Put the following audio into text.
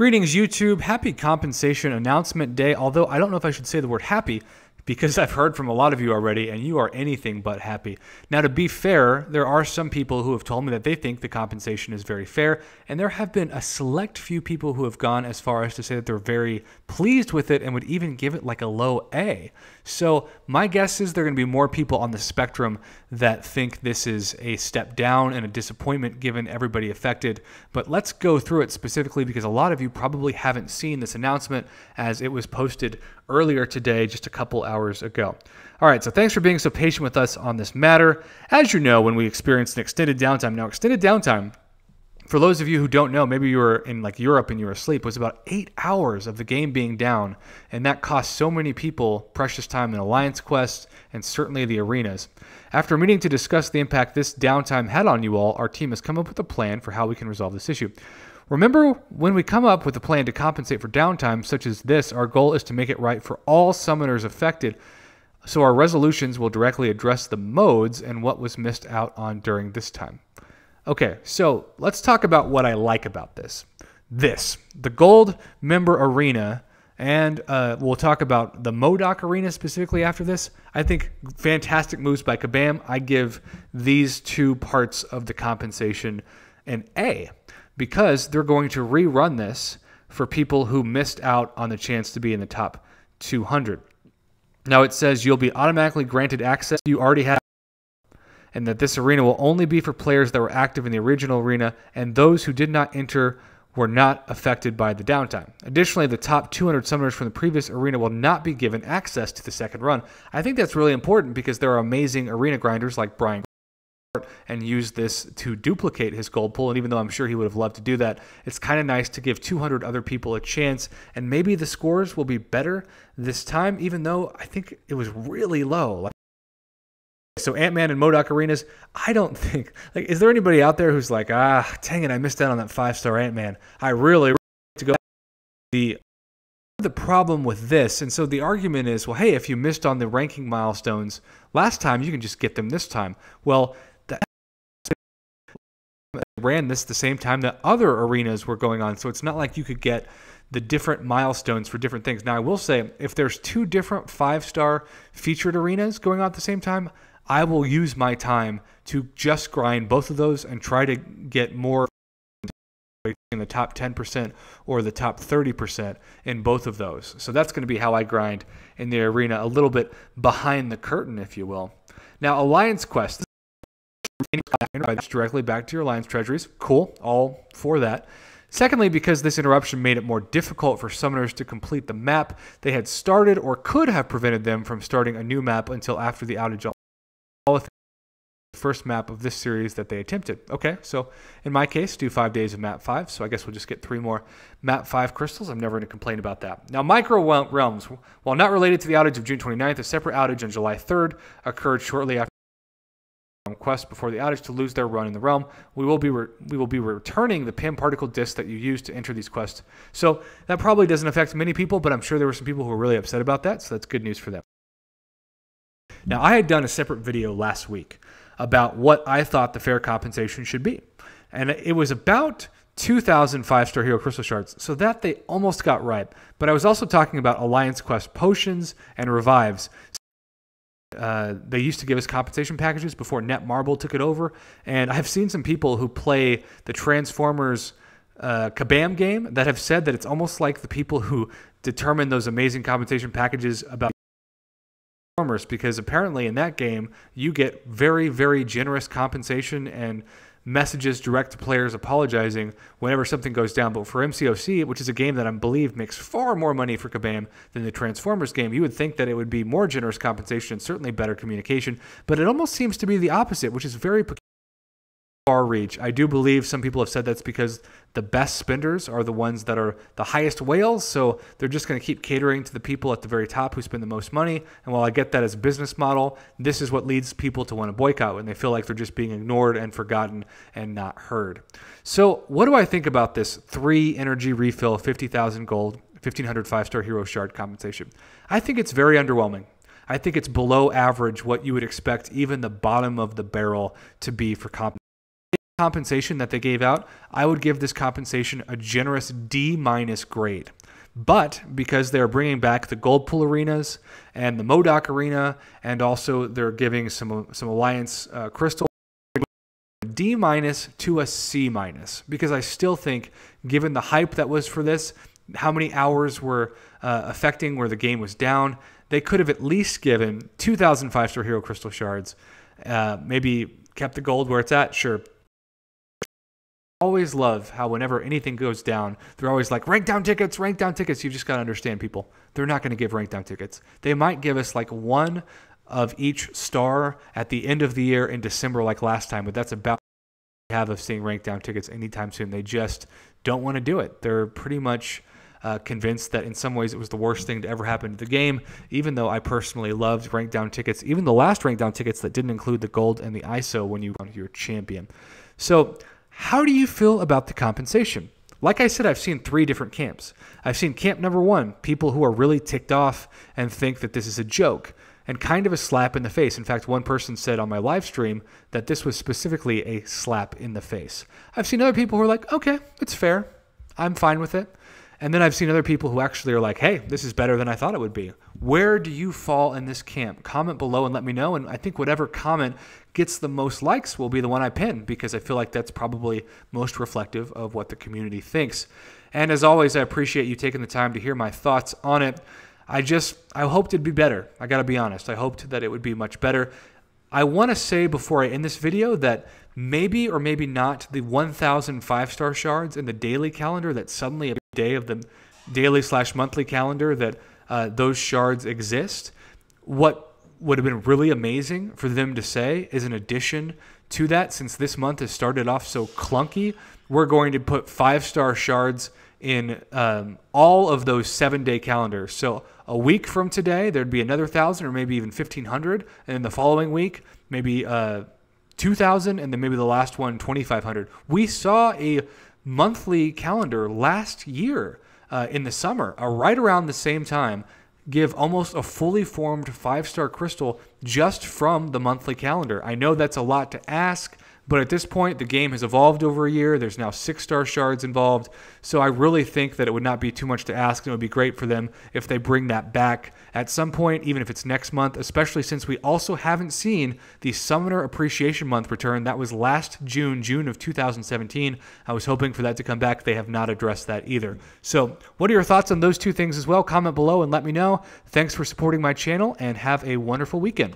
Greetings, YouTube. Happy compensation announcement day, although I don't know if I should say the word happy because I've heard from a lot of you already and you are anything but happy. Now, to be fair, there are some people who have told me that they think the compensation is very fair, and there have been a select few people who have gone as far as to say that they're very pleased with it and would even give it like a low A. So my guess is there are going to be more people on the spectrum that think this is a step down and a disappointment given everybody affected. But let's go through it specifically because a lot of you probably haven't seen this announcement as it was posted earlier today, just a couple hours ago. All right, so thanks for being so patient with us on this matter. As you know, when we experienced an extended downtime, now extended downtime, for those of you who don't know, maybe you were in like Europe and you were asleep, was about 8 hours of the game being down, and that cost so many people precious time in Alliance Quest and certainly the arenas. After meeting to discuss the impact this downtime had on you all, our team has come up with a plan for how we can resolve this issue. Remember, when we come up with a plan to compensate for downtime such as this, our goal is to make it right for all summoners affected, so our resolutions will directly address the modes and what was missed out on during this time. Okay, so let's talk about what I like about this. The Gold Member Arena, and we'll talk about the MODOK Arena specifically after this. I think fantastic moves by Kabam. I give these two parts of the compensation an A because they're going to rerun this for people who missed out on the chance to be in the top 200. Now it says you'll be automatically granted access you already have, and that this arena will only be for players that were active in the original arena, and those who did not enter were not affected by the downtime. Additionally, the top 200 summoners from the previous arena will not be given access to the second run. I think that's really important because there are amazing arena grinders like Brian and use this to duplicate his gold pool, and even though I'm sure he would have loved to do that, it's kind of nice to give 200 other people a chance, and maybe the scores will be better this time, even though I think it was really low. So Ant-Man and MODOK arenas, I don't think, like, is there anybody out there who's like, dang it, I missed out on that 5-star Ant-Man. I really need to go. The problem with this, and so the argument is, well, hey, if you missed on the ranking milestones last time, you can just get them this time. Well, ran this the same time that other arenas were going on, so it's not like you could get the different milestones for different things. Now, I will say, if there's 2 different 5-star featured arenas going on at the same time, I will use my time to just grind both of those and try to get more in the top 10% or the top 30% in both of those. So that's going to be how I grind in the arena, a little bit behind the curtain, if you will. Now, Alliance Quest, directly back to your Alliance treasuries. Cool, all for that. Secondly, because this interruption made it more difficult for summoners to complete the map they had started or could have prevented them from starting a new map until after the outage. The first map of this series that they attempted. Okay, so in my case, do 5 days of map 5, so I guess we'll just get 3 more map 5 crystals. I'm never going to complain about that. Now, Micro Realms, while not related to the outage of June 29th, a separate outage on July 3rd occurred shortly after quest before the outage to lose their run in the realm. We will be returning the PIM particle disc that you used to enter these quests. So that probably doesn't affect many people, but I'm sure there were some people who were really upset about that, so that's good news for them. Now, I had done a separate video last week about what I thought the fair compensation should be, and it was about 2,000 5-star hero crystal shards, so that they almost got right. But I was also talking about Alliance Quest potions and revives. They used to give us compensation packages before Netmarble took it over, and I've seen some people who play the Transformers Kabam game that have said that it's almost like the people who determine those amazing compensation packages about Transformers, because apparently in that game you get very, very generous compensation and messages direct to players apologizing whenever something goes down. But for MCOC, which is a game that I believe makes far more money for Kabam than the Transformers game, you would think that it would be more generous compensation and certainly better communication, but it almost seems to be the opposite, which is very far reach. I do believe some people have said that's because the best spenders are the ones that are the highest whales, so they're just going to keep catering to the people at the very top who spend the most money. And while I get that as a business model, this is what leads people to want to boycott when they feel like they're just being ignored and forgotten and not heard. So what do I think about this 3 energy refill, 50,000 gold, 1,500 5-star hero shard compensation? I think it's very underwhelming. I think it's below average what you would expect even the bottom of the barrel to be for compensation. compensation that they gave out, I would give this compensation a generous D- grade. But because they're bringing back the Gold Pool arenas and the Modoc Arena, and also they're giving some Alliance Crystal, D- to a C-, because I still think, given the hype that was for this, how many hours were affecting where the game was down, they could have at least given 2,000 5-star Hero Crystal Shards, maybe kept the gold where it's at, sure. Always love how whenever anything goes down, they're always like, rank down tickets, rank down tickets. You've just got to understand, people. They're not going to give rank down tickets. They might give us like one of each star at the end of the year in December like last time, but that's about what we have of seeing rank down tickets anytime soon. They just don't want to do it. They're pretty much convinced that in some ways it was the worst thing to ever happen to the game, even though I personally loved rank down tickets, even the last rank down tickets that didn't include the gold and the ISO when you won your champion. So how do you feel about the compensation? Like I said, I've seen 3 different camps. I've seen camp number 1, people who are really ticked off and think that this is a joke and kind of a slap in the face. In fact, one person said on my live stream that this was specifically a slap in the face. I've seen other people who are like, okay, it's fair. I'm fine with it. And then I've seen other people who actually are like, hey, this is better than I thought it would be. Where do you fall in this camp? Comment below and let me know. And I think whatever comment gets the most likes will be the one I pin, because I feel like that's probably most reflective of what the community thinks. And as always, I appreciate you taking the time to hear my thoughts on it. I hoped it'd be better. I got to be honest. I hoped that it would be much better. I want to say before I end this video that maybe or maybe not the 1,000 5-star shards in the daily calendar, that suddenly every day of the daily/monthly calendar that those shards exist. What would have been really amazing for them to say is, in addition to that, since this month has started off so clunky, we're going to put 5-star shards in all of those 7-day calendars. So a week from today, there'd be another 1,000 or maybe even 1,500. And then the following week, maybe 2,000, and then maybe the last one, 2,500. We saw a monthly calendar last year in the summer, right around the same time, give almost a fully formed 5-star crystal just from the monthly calendar. I know that's a lot to ask, but at this point, the game has evolved over a year. There's now 6-star shards involved. So I really think that it would not be too much to ask, and it would be great for them if they bring that back at some point, even if it's next month, especially since we also haven't seen the Summoner Appreciation Month return. That was last June of 2017. I was hoping for that to come back. They have not addressed that either. So what are your thoughts on those 2 things as well? Comment below and let me know. Thanks for supporting my channel, and have a wonderful weekend.